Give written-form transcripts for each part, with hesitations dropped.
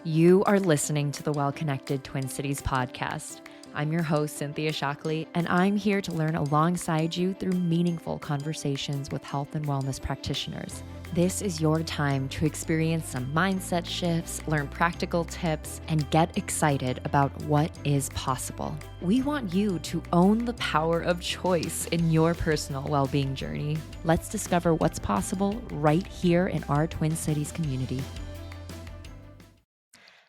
You are listening to the Well-Connected Twin Cities podcast. I'm your host, Cynthia Shockley, and I'm here to learn alongside you through meaningful conversations with health and wellness practitioners. This is your time to experience some mindset shifts, learn practical tips, and get excited about what is possible. We want you to own the power of choice in your personal well-being journey. Let's discover what's possible right here in our Twin Cities community.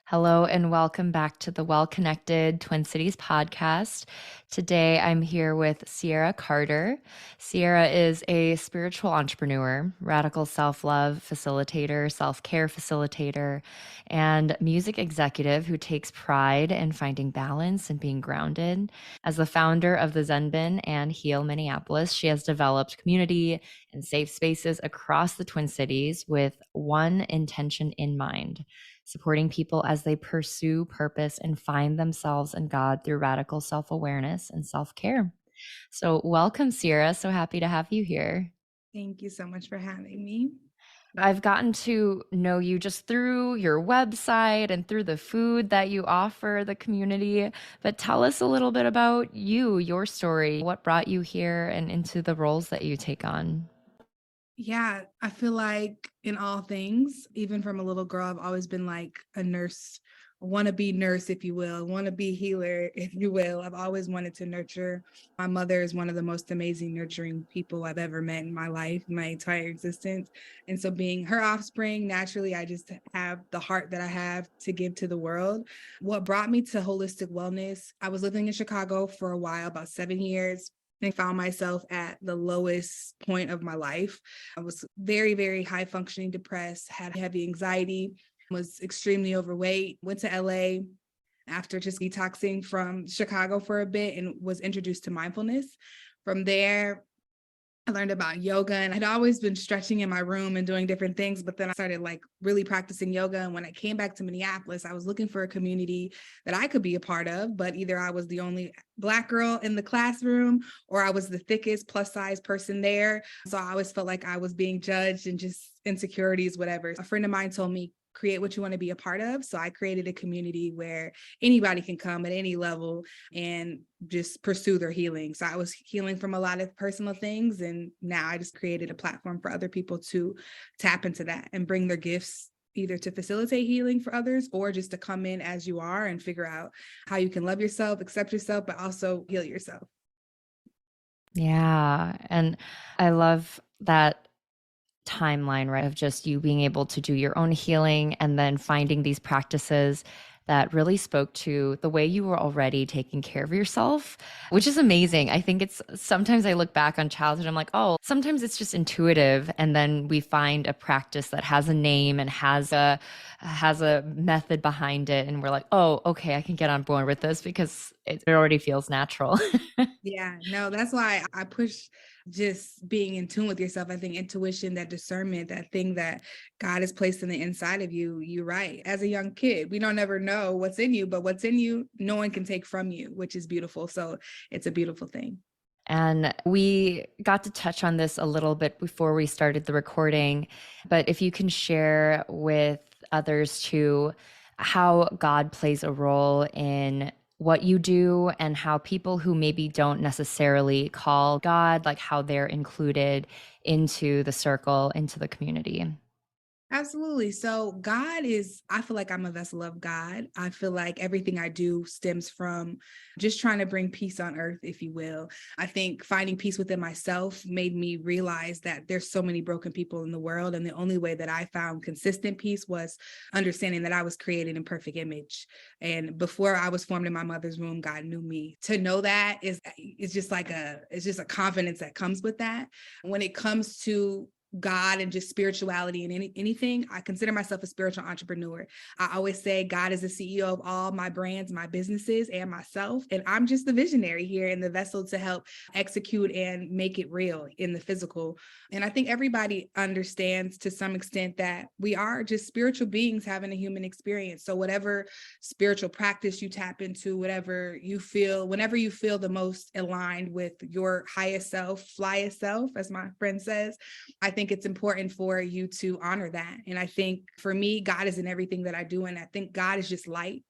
Hello and welcome back to the Well-Connected Twin Cities podcast. Today I'm here with Sierra Carter. Sierra is a spiritual entrepreneur, radical self-love facilitator, self-care facilitator, and music executive who takes pride in finding balance and being grounded. As the founder of the Zen Bin and Heal Minneapolis, she has developed community and safe spaces across the Twin Cities with one intention in mind: supporting people as they pursue purpose and find themselves in God through radical self-awareness and self-care. So welcome, Sierra. So happy to have you here. Thank you so much for having me. I've gotten to know you just through your website and through the food that you offer the community. But tell us a little bit about you, your story, what brought you here and into the roles that you take on. Yeah, I feel like in all things, even from a little girl, I've always been like a nurse, a wannabe nurse, if you will, wannabe healer, if you will. I've always wanted to nurture. My mother is one of the most amazing nurturing people I've ever met in my life, my entire existence. And so being her offspring, naturally, I just have the heart that I have to give to the world. What brought me to holistic wellness, I was living in Chicago for a while, about 7 years. I found myself at the lowest point of my life. I was very, very high functioning depressed, had heavy anxiety, was extremely overweight, went to LA after just detoxing from Chicago for a bit and was introduced to mindfulness. From there, I learned about yoga, and I'd always been stretching in my room and doing different things, but then I started like really practicing yoga. And when I came back to Minneapolis, I was looking for a community that I could be a part of, but either I was the only Black girl in the classroom or I was the thickest plus size person there. So I always felt like I was being judged and just insecurities, whatever. A friend of mine told me, create what you want to be a part of. So I created a community where anybody can come at any level and just pursue their healing. So I was healing from a lot of personal things. And now I just created a platform for other people to tap into that and bring their gifts either to facilitate healing for others or just to come in as you are and figure out how you can love yourself, accept yourself, but also heal yourself. Yeah. And I love that timeline, right, of just you being able to do your own healing and then finding these practices that really spoke to the way you were already taking care of yourself, which is amazing. I think it's sometimes I look back on childhood, I'm like, oh, sometimes it's just intuitive. And then we find a practice that has a name and has a method behind it. And we're like, oh, okay, I can get on board with this because it already feels natural. Yeah, no, that's why I push just being in tune with yourself. I think intuition, that discernment, that thing that God has placed in the inside of you, you're right. As a young kid, we don't ever know what's in you, but what's in you, no one can take from you, which is beautiful. So it's a beautiful thing. And we got to touch on this a little bit before we started the recording, but if you can share with others too, how God plays a role in what you do and how people who maybe don't necessarily call God, like how they're included into the circle, into the community. Absolutely. So God is, I feel like I'm a vessel of God. I feel like everything I do stems from just trying to bring peace on earth, if you will. I think finding peace within myself made me realize that there's so many broken people in the world. And the only way that I found consistent peace was understanding that I was created in perfect image. And before I was formed in my mother's womb, God knew me. To know that is just like it's just a confidence that comes with that. When it comes to God and just spirituality and anything, I consider myself a spiritual entrepreneur. I always say God is the CEO of all my brands, my businesses, and myself. And I'm just the visionary here in the vessel to help execute and make it real in the physical. And I think everybody understands to some extent that we are just spiritual beings having a human experience. So whatever spiritual practice you tap into, whenever you feel the most aligned with your highest self, flyest self, as my friend says, I think think it's important for you to honor that. And I think for me, God is in everything that I do. And I think God is just light.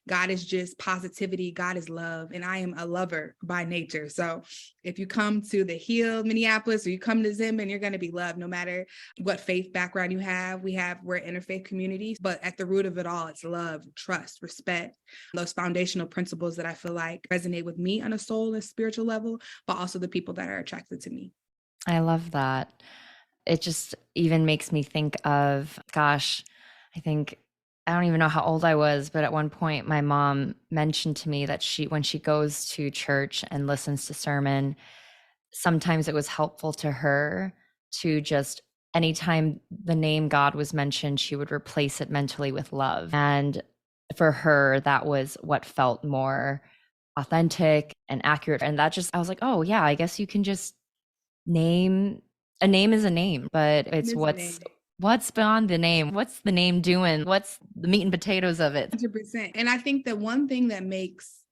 God is just positivity. God is love. And I am a lover by nature. So if you come to the Heal Minneapolis or you come to Zen Bin, you're going to be loved no matter what faith background you have. We're an interfaith community, but at the root of it all, it's love, trust, respect, those foundational principles that I feel like resonate with me on a soul and spiritual level, but also the people that are attracted to me. I love that. It just even makes me think of, gosh, I think I don't even know how old I was, but at one point my mom mentioned to me that when she goes to church and listens to sermon, sometimes it was helpful to her to just anytime the name God was mentioned, she would replace it mentally with love. And for her, that was what felt more authentic and accurate. And that just, I was like, oh, yeah, I guess you can just name a name is a name, but it's what's beyond the name. What's the name doing? What's the meat and potatoes of it? 100%. And I think that one thing that makes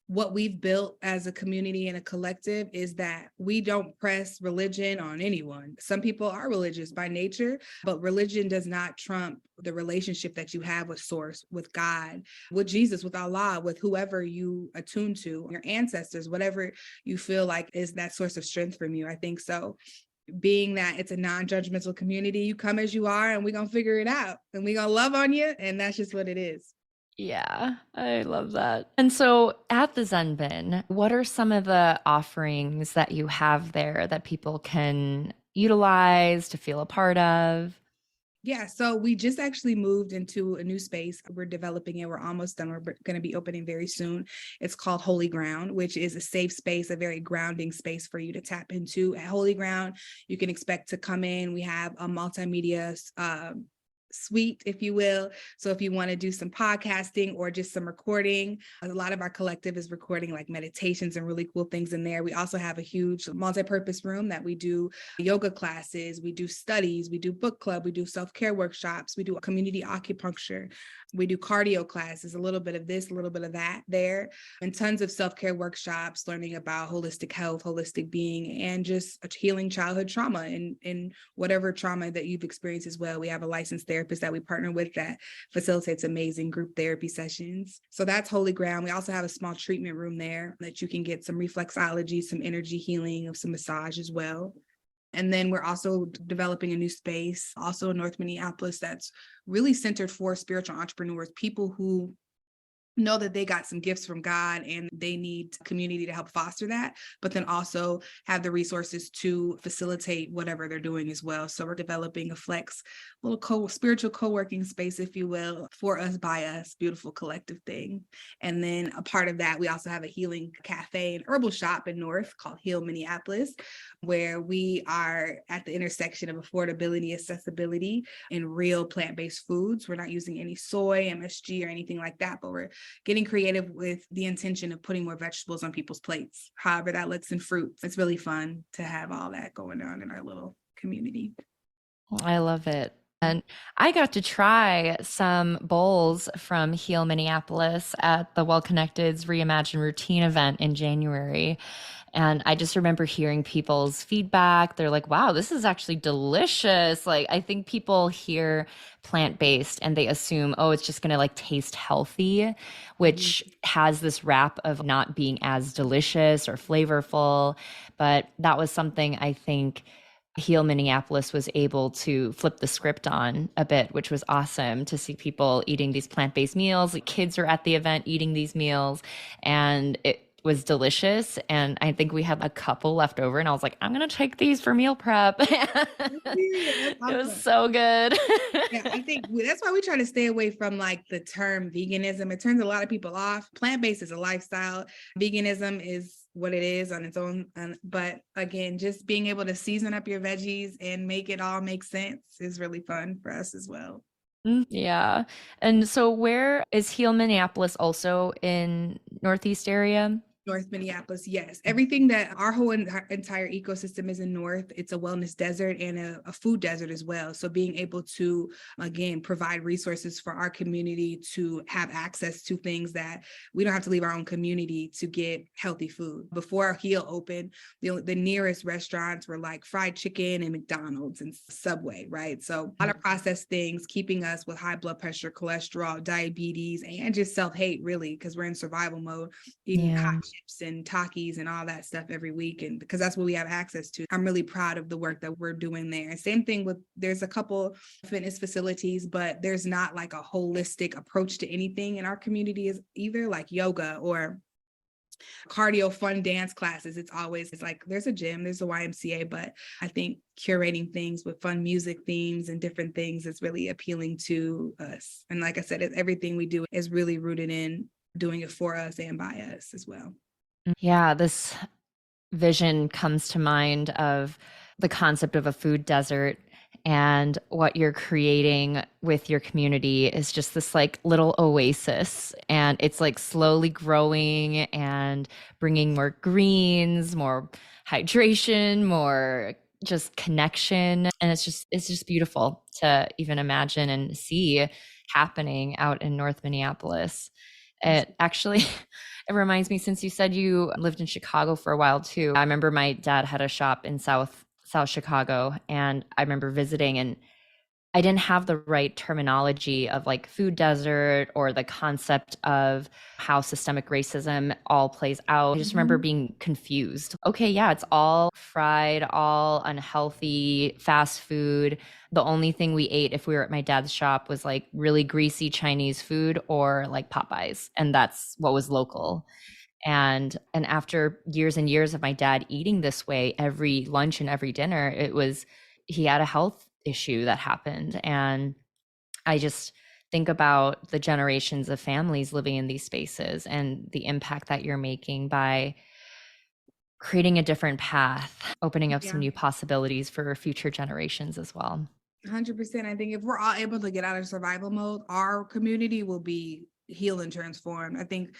what we've built as a community and a collective is that we don't press religion on anyone. Some people are religious by nature, but religion does not trump the relationship that you have with source, with God, with Jesus, with Allah, with whoever you attune to, your ancestors, whatever you feel like is that source of strength from you. I think so. Being that it's a non-judgmental community, you come as you are and we're going to figure it out and we're going to love on you. And that's just what it is. Yeah, I love that. And so at the Zen Bin, what are some of the offerings that you have there that people can utilize to feel a part of? Yeah, so we just actually moved into a new space. We're developing it. We're almost done. We're going to be opening very soon. It's called Holy Ground, which is a safe space, a very grounding space for you to tap into. At Holy Ground, you can expect to come in. We have a multimedia suite, if you will. So if you want to do some podcasting or just some recording, a lot of our collective is recording like meditations and really cool things in there. We also have a huge multi-purpose room that we do yoga classes, we do studies, we do book club, we do self-care workshops, we do community acupuncture, we do cardio classes, a little bit of this, a little bit of that there, and tons of self-care workshops, learning about holistic health, holistic being, and just healing childhood trauma and whatever trauma that you've experienced as well. We have a licensed therapist that we partner with that facilitates amazing group therapy sessions. So that's Holy Ground. We also have a small treatment room there that you can get some reflexology, some energy healing, some massage as well. And then we're also developing a new space, also in North Minneapolis, that's really centered for spiritual entrepreneurs, people who know that they got some gifts from God and they need community to help foster that, but then also have the resources to facilitate whatever they're doing as well. So we're developing a flex, little spiritual co-working space, if you will, for us, by us, beautiful collective thing. And then a part of that, we also have a healing cafe and herbal shop in North called Heal Minneapolis, where we are at the intersection of affordability, accessibility, and real plant-based foods. We're not using any soy, MSG, or anything like that, but we're getting creative with the intention of putting more vegetables on people's plates, however that looks, in fruits. It's really fun to have all that going on in our little community. I love it. And I got to try some bowls from Heal Minneapolis at the Well Connected's Reimagine Routine event in January. And I just remember hearing people's feedback. They're like, wow, this is actually delicious. Like, I think people hear plant-based and they assume, oh, it's just going to like taste healthy, which has this rap of not being as delicious or flavorful. But that was something I think Heal Minneapolis was able to flip the script on a bit, which was awesome to see people eating these plant-based meals. Like, kids are at the event eating these meals, and it was delicious. And I think we had a couple left over, and I was like, I'm going to take these for meal prep. It was so good. Yeah, I think that's why we try to stay away from like the term veganism. It turns a lot of people off. Plant-based is a lifestyle. Veganism is what it is on its own. But again, just being able to season up your veggies and make it all make sense is really fun for us as well. Yeah. And so where is Heal Minneapolis, also in Northeast area? North Minneapolis, yes. Everything that our whole entire ecosystem is in North. It's a wellness desert and a food desert as well. So being able to, again, provide resources for our community to have access to things that we don't have to leave our own community to get healthy food. Before Heal opened, the nearest restaurants were like fried chicken and McDonald's and Subway, right? So a lot of processed things, keeping us with high blood pressure, cholesterol, diabetes, and just self-hate, really, because we're in survival mode, eating Yeah. hot chips and Takis and all that stuff every week. And because that's what we have access to. I'm really proud of the work that we're doing there. Same thing with, there's a couple fitness facilities, but there's not like a holistic approach to anything in our community is either, like yoga or cardio fun dance classes. It's like there's a gym, there's a YMCA, but I think curating things with fun music themes and different things is really appealing to us. And like I said, everything we do is really rooted in doing it for us and by us as well. Yeah, this vision comes to mind of the concept of a food desert, and what you're creating with your community is just this like little oasis, and it's like slowly growing and bringing more greens, more hydration, more just connection, and it's just beautiful to even imagine and see happening out in North Minneapolis. It actually, it reminds me, since you said you lived in Chicago for a while too. I remember my dad had a shop in South Chicago, and I remember visiting, and I didn't have the right terminology of like food desert or the concept of how systemic racism all plays out. I just remember being confused. Okay, yeah, it's all fried, all unhealthy, fast food. The only thing we ate if we were at my dad's shop was like really greasy Chinese food or like Popeyes, and that's what was local. And after years and years of my dad eating this way every lunch and every dinner, it was, he had a health issue that happened. And I just think about the generations of families living in these spaces and the impact that you're making by creating a different path, opening up some Yeah. new possibilities for future generations as well. 100%. I think if we're all able to get out of survival mode, our community will be healed and transformed. I think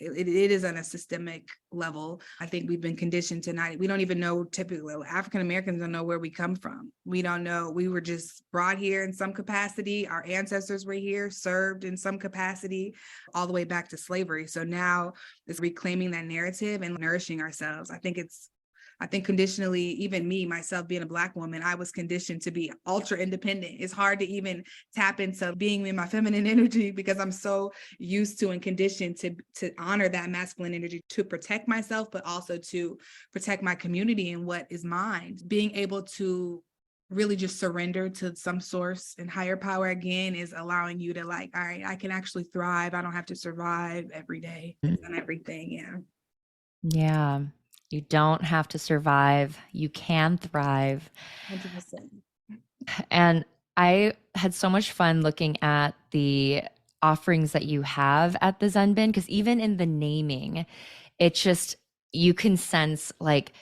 it is on a systemic level. I think we've been conditioned to not, we don't even know, typically African Americans don't know where we come from. We don't know. We were just brought here in some capacity. Our ancestors were here, served in some capacity, all the way back to slavery. So now it's reclaiming that narrative and nourishing ourselves. I think conditionally, even me, myself being a Black woman, I was conditioned to be ultra independent. It's hard to even tap into being in my feminine energy because I'm so used to and conditioned to honor that masculine energy, to protect myself, but also to protect my community and what is mine. Being able to really just surrender to some source and higher power again is allowing you to like, all right, I can actually thrive. I don't have to survive every day and everything. Yeah. Yeah. You don't have to survive, you can thrive. 100%. And I had so much fun looking at the offerings that you have at the Zen Bin, because even in the naming, it just, you can sense like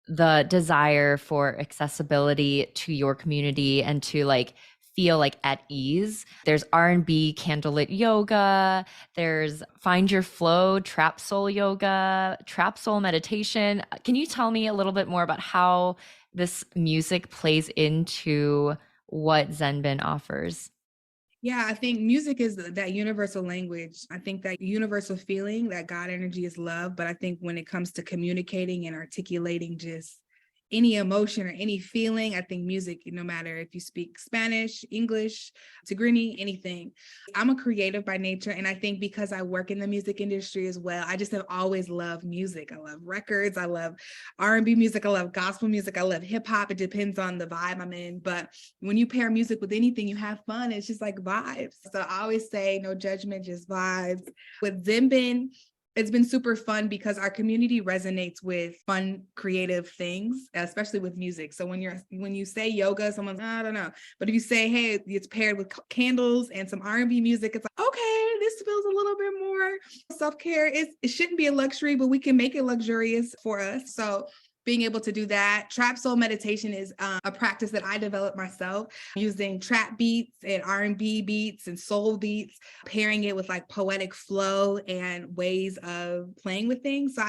the desire for accessibility to your community and to like feel like at ease. There's R&B candlelit yoga, there's find your flow, trap soul yoga, trap soul meditation. Can you tell me a little bit more about how this music plays into what Zenbin offers? Yeah, I think music is that universal language. I think that universal feeling that God energy is love. But I think when it comes to communicating and articulating just any emotion or any feeling, I think music, no matter if you speak Spanish, English, Tigrinya, anything. I'm a creative by nature. And I think because I work in the music industry as well, I just have always loved music. I love records. I love R&B music. I love gospel music. I love hip hop. It depends on the vibe I'm in. But when you pair music with anything, you have fun. It's just like vibes. So I always say no judgment, just vibes. With Zimbin, it's been super fun because our community resonates with fun, creative things, especially with music. So when you say yoga, someone's, I don't know. But if you say, hey, it's paired with candles and some R&B music, it's like, okay, this feels a little bit more self-care. It shouldn't be a luxury, but we can make it luxurious for us. So being able to do that. Trap soul meditation is a practice that I developed myself using trap beats and R&B beats and soul beats, pairing it with like poetic flow and ways of playing with things. So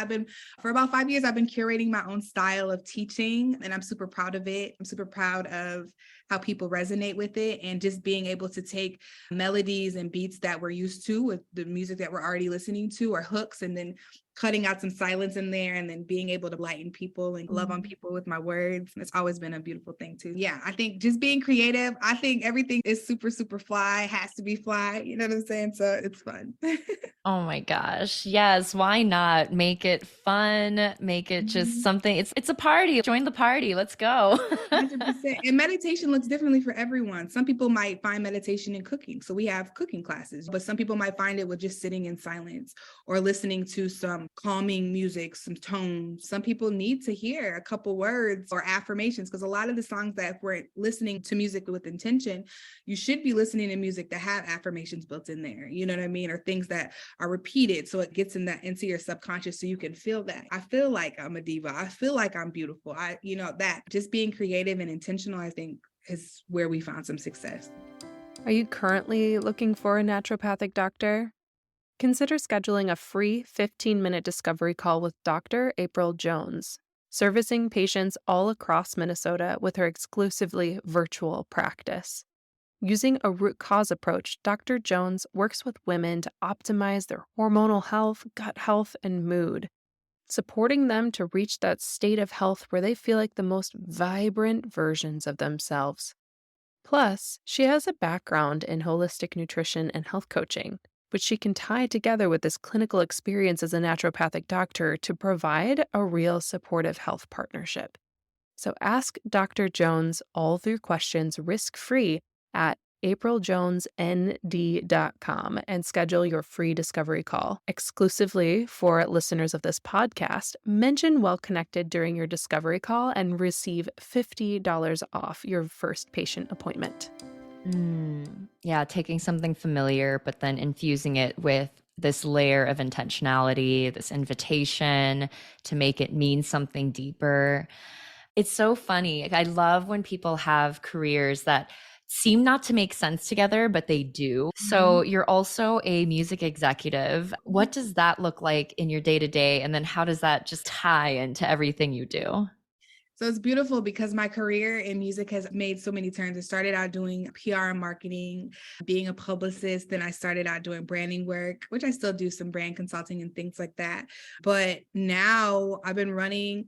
for about 5 years, I've been curating my own style of teaching, and I'm super proud of it. I'm super proud of how people resonate with it, and just being able to take melodies and beats that we're used to with the music that we're already listening to, or hooks, and then cutting out some silence in there, and then being able to lighten people and love on people with my words. It's always been a beautiful thing too. Yeah, I think just being creative, I think everything is super, super fly, has to be fly. You know what I'm saying? So it's fun. Oh my gosh. Yes, why not make it fun? Make it just something. It's a party. Join the party. Let's go. 100%. And meditation looks differently for everyone. Some people might find meditation in cooking. So we have cooking classes, but some people might find it with just sitting in silence or listening to some calming music, some tones. Some people need to hear a couple words or affirmations, because a lot of the songs that, if we're listening to music with intention, you should be listening to music that have affirmations built in there. You know what I mean? Or things that are repeated, so it gets into your subconscious, so you can feel that. I feel like I'm a diva. I feel like I'm beautiful. That just being creative and intentional, I think, is where we found some success. Are you currently looking for a naturopathic doctor? Consider scheduling a free 15-minute discovery call with Dr. April Jones, servicing patients all across Minnesota with her exclusively virtual practice. Using a root cause approach, Dr. Jones works with women to optimize their hormonal health, gut health, and mood, supporting them to reach that state of health where they feel like the most vibrant versions of themselves. Plus, she has a background in holistic nutrition and health coaching, which she can tie together with this clinical experience as a naturopathic doctor to provide a real supportive health partnership. So ask Dr. Jones all of your questions risk-free at apriljonesnd.com and schedule your free discovery call. Exclusively for listeners of this podcast, mention Well Connected during your discovery call and receive $50 off your first patient appointment. Yeah, taking something familiar, but then infusing it with this layer of intentionality, this invitation to make it mean something deeper. It's so funny. I love when people have careers that seem not to make sense together, but they do. So you're also a music executive. What does that look like in your day to day? And then how does that just tie into everything you do? So it's beautiful because my career in music has made so many turns. I started out doing PR and marketing, being a publicist. Then I started out doing branding work, which I still do some brand consulting and things like that. But now I've been running.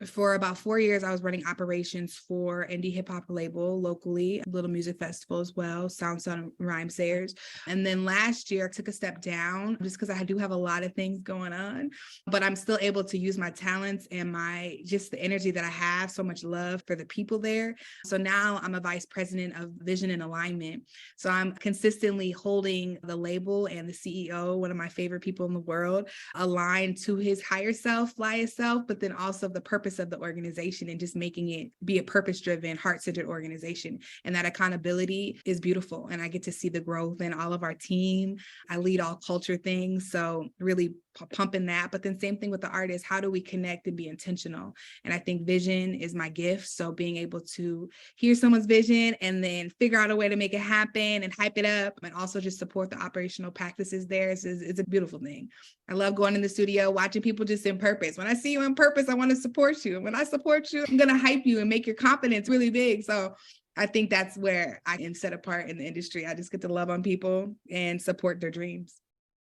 For about 4 years, I was running operations for indie hip hop label locally, Little Music Festival as well, Sound Rhyme Sayers. And then last year, I took a step down just because I do have a lot of things going on, but I'm still able to use my talents and just the energy that I have, so much love for the people there. So now I'm a vice president of vision and alignment. So I'm consistently holding the label and the CEO, one of my favorite people in the world, aligned to his higher self, flyest self, but then also the purpose of the organization, and just making it be a purpose-driven, heart-centered organization. And that accountability is beautiful. And I get to see the growth in all of our team. I lead all culture things. So really pumping that. But then same thing with the artists. How do we connect and be intentional? And I think vision is my gift. So being able to hear someone's vision and then figure out a way to make it happen and hype it up, and also just support the operational practices there is a beautiful thing. I love going in the studio, watching people just in purpose. When I see you in purpose, I want to support you. And when I support you, I'm going to hype you and make your confidence really big. So I think that's where I am set apart in the industry. I just get to love on people and support their dreams.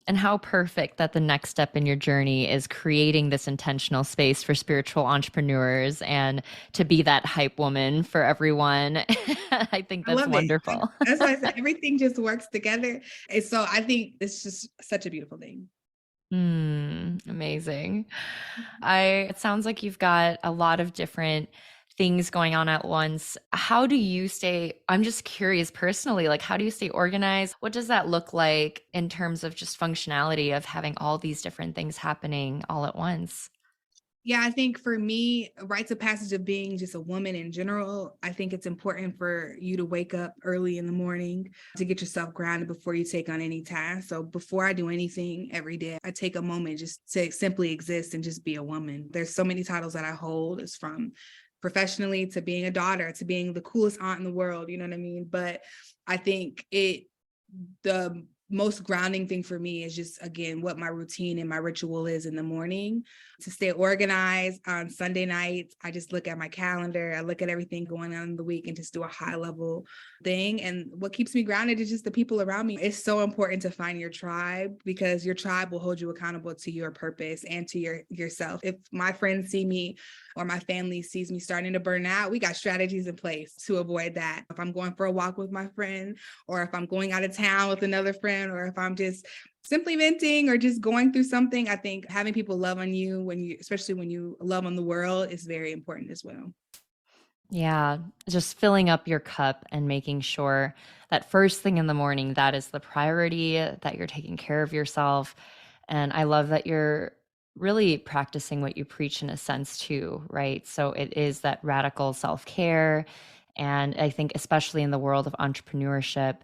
And how perfect that the next step in your journey is creating this intentional space for spiritual entrepreneurs and to be that hype woman for everyone. I think that's wonderful. That's why I said everything just works together. And so I think it's just such a beautiful thing. Amazing. It sounds like you've got a lot of different things going on at once. How do you I'm just curious personally, like how do you stay organized? What does that look like in terms of just functionality of having all these different things happening all at once? Yeah, I think for me, rites of passage of being just a woman in general, I think it's important for you to wake up early in the morning to get yourself grounded before you take on any task. So before I do anything every day, I take a moment just to simply exist and just be a woman. There's so many titles that I hold. It's from professionally to being a daughter to being the coolest aunt in the world, you know what I mean? But I think the most grounding thing for me is just, again, what my routine and my ritual is in the morning to stay organized. On Sunday nights, I just look at my calendar, I look at everything going on in the week and just do a high level thing. And what keeps me grounded is just the people around me. It's so important to find your tribe because your tribe will hold you accountable to your purpose and to yourself. If my friends see me or my family sees me starting to burn out, we got strategies in place to avoid that. If I'm going for a walk with my friend, or if I'm going out of town with another friend, or if I'm just simply venting or just going through something, I think having people love on you especially when you love on the world, is very important as well. Yeah, just filling up your cup and making sure that first thing in the morning, that is the priority, that you're taking care of yourself. And I love that you're really practicing what you preach in a sense too, right? So it is that radical self-care. And I think, especially in the world of entrepreneurship,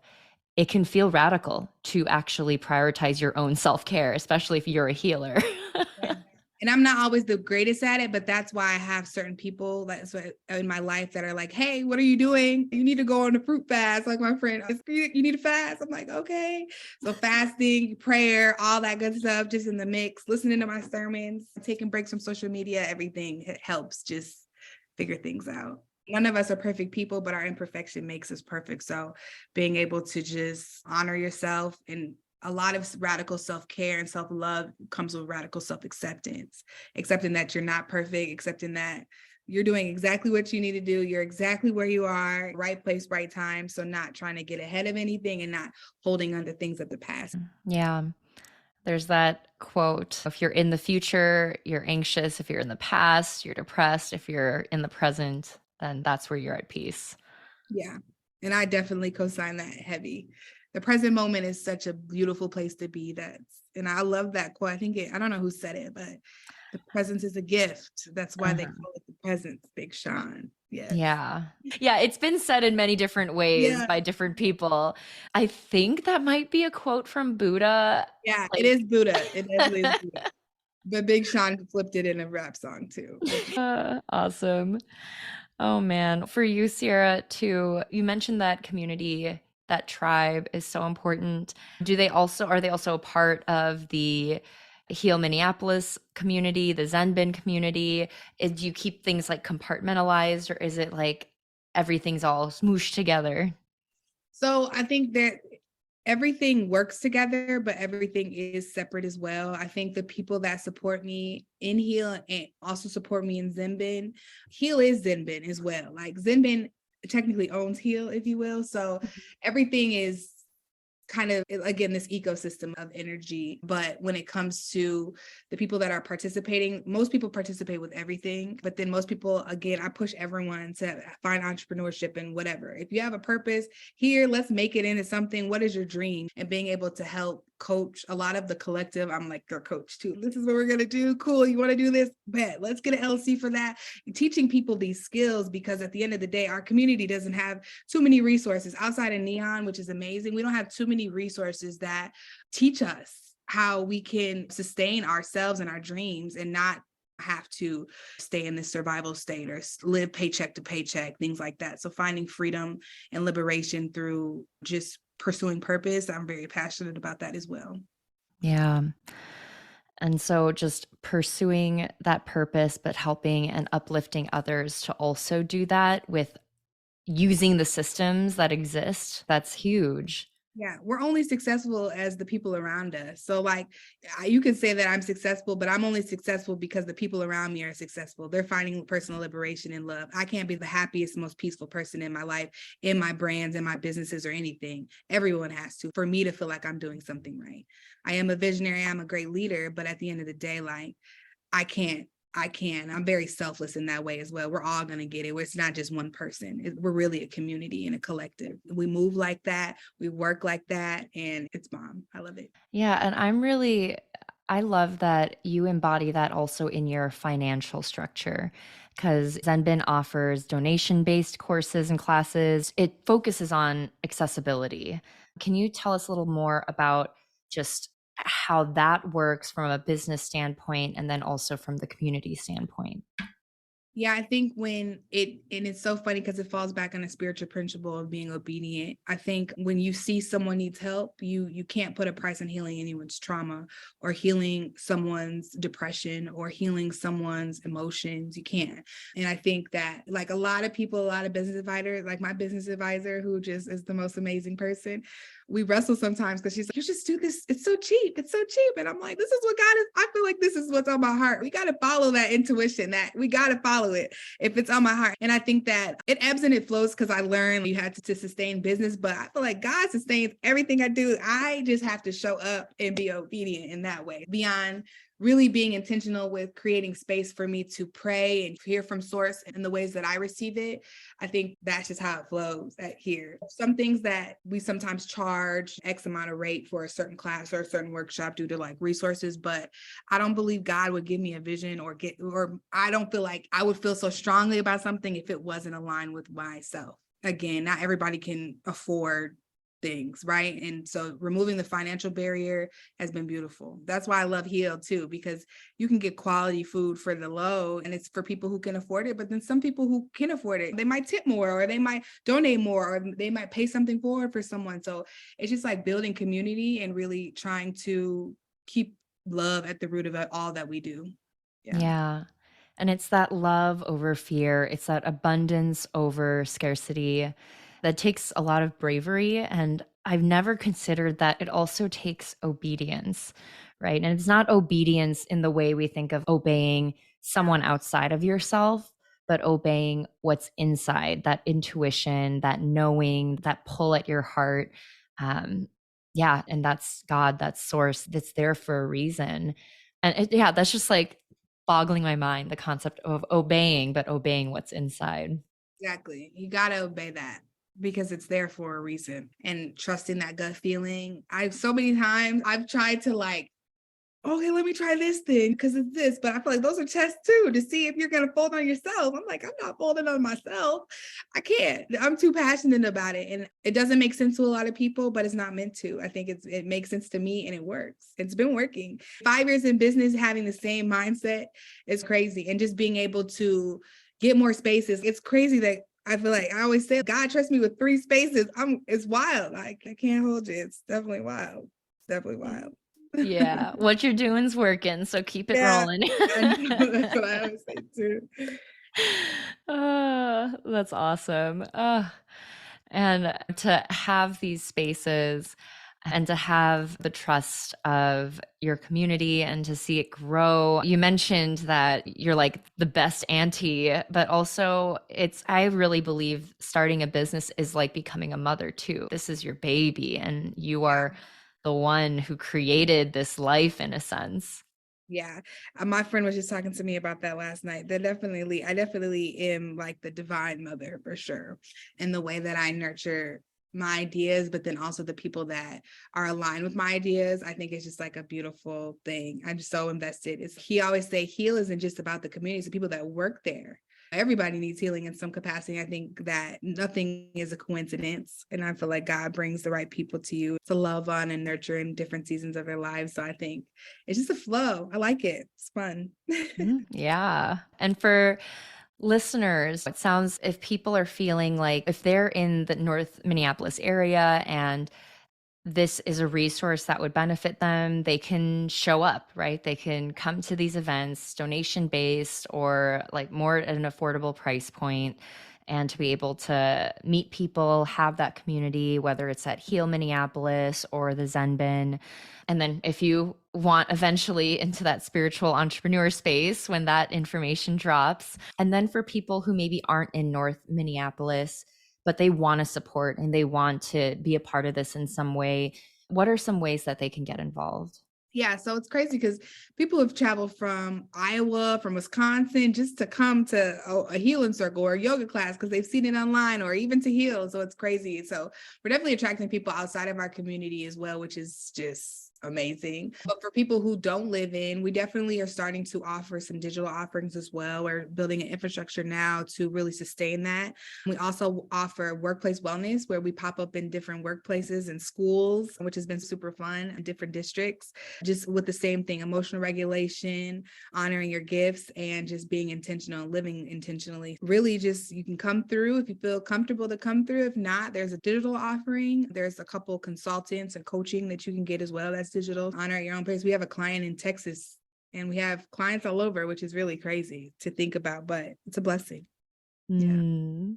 it can feel radical to actually prioritize your own self-care, especially if you're a healer. Yeah. And I'm not always the greatest at it, but that's why I have certain people that's what in my life that are like, hey, what are you doing? You need to go on a fruit fast. Like my friend, you need to fast. I'm like, okay. So fasting, prayer, all that good stuff, just in the mix, listening to my sermons, taking breaks from social media, everything, it helps just figure things out. None of us are perfect people, but our imperfection makes us perfect. So being able to just honor yourself, and a lot of radical self-care and self-love comes with radical self-acceptance, accepting that you're not perfect, accepting that you're doing exactly what you need to do. You're exactly where you are, right place, right time. So not trying to get ahead of anything and not holding on to things of the past. Yeah. There's that quote, if you're in the future, you're anxious. If you're in the past, you're depressed. If you're in the present, then that's where you're at peace. Yeah. And I definitely co-sign that heavy. The present moment is such a beautiful place to be. And I love that quote. I don't know who said it, but the presence is a gift. That's why they Uh-huh. call it the presence, Big Sean. Yes. Yeah. Yeah, it's been said in many different ways Yeah. by different people. I think that might be a quote from Buddha. Yeah, it Like, is Buddha. It definitely is Buddha. But Big Sean flipped it in a rap song too. awesome. Oh man. For you, Sierra, too, you mentioned that community, that tribe is so important. Are they also a part of the Heal Minneapolis community, the Zen Bin community? Do you keep things like compartmentalized, or is it like everything's all smooshed together? So I think that everything works together, but everything is separate as well. I think the people that support me in Heal and also support me in Zen Bin, Heal is Zen Bin as well. Like Zen Bin technically owns Heal, if you will. So everything is kind of, again, this ecosystem of energy. But when it comes to the people that are participating, most people participate with everything, but then most people, again, I push everyone to find entrepreneurship and whatever. If you have a purpose here, let's make it into something. What is your dream? And being able to help coach a lot of the collective. I'm like your coach too. This is what we're going to do. Cool. You want to do this? Bet. Let's get an LC for that. Teaching people these skills, because at the end of the day, our community doesn't have too many resources outside of Neon, which is amazing. We don't have too many resources that teach us how we can sustain ourselves and our dreams and not have to stay in this survival state or live paycheck to paycheck, things like that. So finding freedom and liberation through just pursuing purpose, I'm very passionate about that as well. Yeah. And so just pursuing that purpose, but helping and uplifting others to also do that with using the systems that exist, that's huge. Yeah, we're only successful as the people around us. So like you can say that I'm successful, but I'm only successful because the people around me are successful. They're finding personal liberation and love. I can't be the happiest, most peaceful person in my life, in my brands, in my businesses or anything. Everyone has to, for me to feel like I'm doing something right. I am a visionary, I'm a great leader, but at the end of the day, like I can't. I'm very selfless in that way as well. We're all going to get it. It's not just one person. We're really a community and a collective. We move like that. We work like that. And it's bomb. I love it. Yeah, and I love that you embody that also in your financial structure because Zenbin offers donation based courses and classes. It focuses on accessibility. Can you tell us a little more about just how that works from a business standpoint and then also from the community standpoint? Yeah, I think and it's so funny because it falls back on a spiritual principle of being obedient. I think when you see someone needs help, you can't put a price on healing anyone's trauma or healing someone's depression or healing someone's emotions. You can't. And I think that like a lot of people, a lot of business advisors, like my business advisor, who just is the most amazing person, we wrestle sometimes because she's like, you just do this. It's so cheap. It's so cheap. And I'm like, this is what God is. I feel like this is what's on my heart. We got to follow that intuition, that we got to follow it if it's on my heart. And I think that it ebbs and it flows because I learned you had to sustain business, but I feel like God sustains everything I do. I just have to show up and be obedient in that way beyond really being intentional with creating space for me to pray and hear from source in the ways that I receive it. I think that's just how it flows at here. Some things that we sometimes charge X amount of rate for a certain class or a certain workshop due to like resources, but I don't believe God would give me a vision or I don't feel like I would feel so strongly about something if it wasn't aligned with myself. Again, not everybody can afford things, right? And so removing the financial barrier has been beautiful. That's why I love Heal too, because you can get quality food for the low and it's for people who can afford it. But then some people who can afford it, they might tip more or they might donate more or they might pay something forward for someone. So it's just like building community and really trying to keep love at the root of all that we do. Yeah. Yeah. And it's that love over fear, it's that abundance over scarcity that takes a lot of bravery. And I've never considered that it also takes obedience, right? And it's not obedience in the way we think of obeying someone outside of yourself, but obeying what's inside, that intuition, that knowing, that pull at your heart. Yeah. And that's God, that's source, that's there for a reason. And yeah, that's just like boggling my mind, the concept of obeying, but obeying what's inside. Exactly. You got to obey that because it's there for a reason and trusting that gut feeling. So many times I've tried to like, okay, let me try this thing because it's this, but I feel like those are tests too to see if you're going to fold on yourself. I'm like, I'm not folding on myself. I can't. I'm too passionate about it. And it doesn't make sense to a lot of people, but it's not meant to. I think it makes sense to me and it works. It's been working. 5 years in business, having the same mindset is crazy. And just being able to get more spaces. It's crazy that I feel like I always say, God trusts me with 3 spaces. It's wild. I can't hold you. It's definitely wild. It's definitely wild. Yeah, what you're doing's working, so keep it Yeah, rolling. I know. That's what I always say too. That's awesome. And to have these spaces and to have the trust of your community and to see it grow. You mentioned that you're like the best auntie, but also I really believe starting a business is like becoming a mother too. This is your baby and you are the one who created this life in a sense. Yeah. My friend was just talking to me about that last night. I definitely am like the divine mother for sure. And the way that I nurture my ideas, but then also the people that are aligned with my ideas, I think it's just like a beautiful thing. I'm just so invested. He always say heal isn't just about the community, it's the people that work there. Everybody needs healing in some capacity. I think that nothing is a coincidence. And I feel like God brings the right people to you to love on and nurture in different seasons of their lives. So I think it's just a flow. I like it. It's fun. Yeah. And for listeners, it sounds if people are feeling like if they're in the North Minneapolis area and this is a resource that would benefit them, they can show up, right? They can come to these events, donation based or like more at an affordable price point, and to be able to meet people, have that community, whether it's at Heal Minneapolis or the Zen Bin. And then if you want eventually into that spiritual entrepreneur space when that information drops. And then for people who maybe aren't in North Minneapolis, but they want to support and they want to be a part of this in some way, what are some ways that they can get involved? Yeah, so it's crazy because people have traveled from Iowa, from Wisconsin, just to come to a healing circle or a yoga class because they've seen it online or even to heal. So it's crazy. So we're definitely attracting people outside of our community as well, which is just amazing. But for people who don't live in, we definitely are starting to offer some digital offerings as well. We're building an infrastructure now to really sustain that. We also offer workplace wellness where we pop up in different workplaces and schools, which has been super fun in different districts, just with the same thing, emotional regulation, honoring your gifts, and just being intentional, living intentionally. Really just, you can come through if you feel comfortable to come through. If not, there's a digital offering. There's a couple consultants and coaching that you can get as well. That's digital. Honor at your own pace. We have a client in Texas and we have clients all over, which is really crazy to think about, but it's a blessing. Yeah.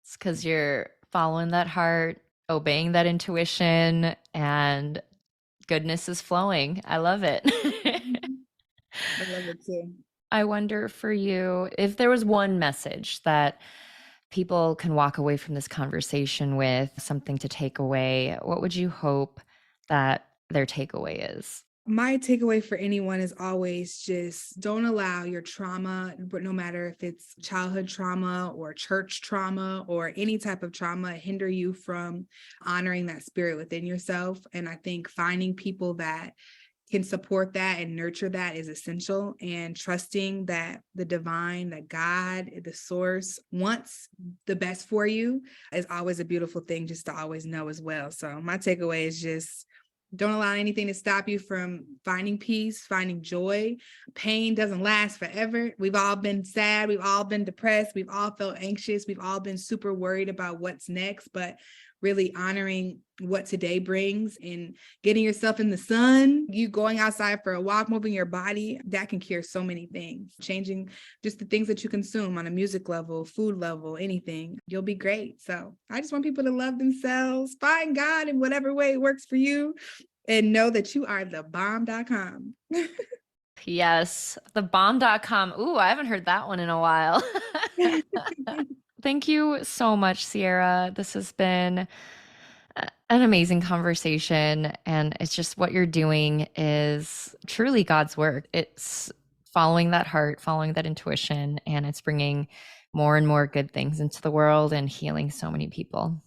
It's because you're following that heart, obeying that intuition, and goodness is flowing. I love it. I love it too. I wonder for you if there was one message that people can walk away from this conversation with, something to take away, what would you hope that their takeaway is? My takeaway for anyone is always just don't allow your trauma, but no matter if it's childhood trauma or church trauma or any type of trauma, hinder you from honoring that spirit within yourself. And I think finding people that can support that and nurture that is essential, and trusting that the divine, that God, the source wants the best for you is always a beautiful thing just to always know as well. So my takeaway is just don't allow anything to stop you from finding peace, finding joy. Pain doesn't last forever. We've all been sad. We've all been depressed. We've all felt anxious. We've all been super worried about what's next, but really honoring what today brings and getting yourself in the sun, you going outside for a walk, moving your body, that can cure so many things. Changing just the things that you consume on a music level, food level, anything, you'll be great. So I just want people to love themselves, find God in whatever way it works for you, and know that you are the bomb.com. Yes, thebomb.com. Ooh, I haven't heard that one in a while. Thank you so much, Sierra. This has been an amazing conversation. And it's just what you're doing is truly God's work. It's following that heart, following that intuition, and it's bringing more and more good things into the world and healing so many people.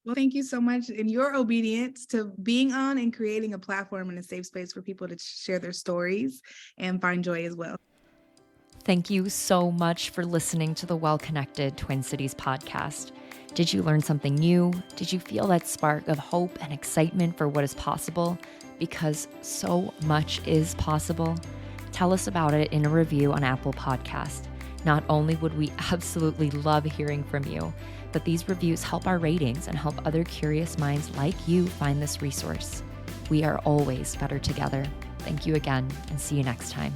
Well, thank you so much in your obedience to being on and creating a platform and a safe space for people to share their stories and find joy as well. Thank you so much for listening to the Well Connected Twin Cities podcast. Did you learn something new? Did you feel that spark of hope and excitement for what is possible? Because so much is possible. Tell us about it in a review on Apple Podcast. Not only would we absolutely love hearing from you, but these reviews help our ratings and help other curious minds like you find this resource. We are always better together. Thank you again, and see you next time.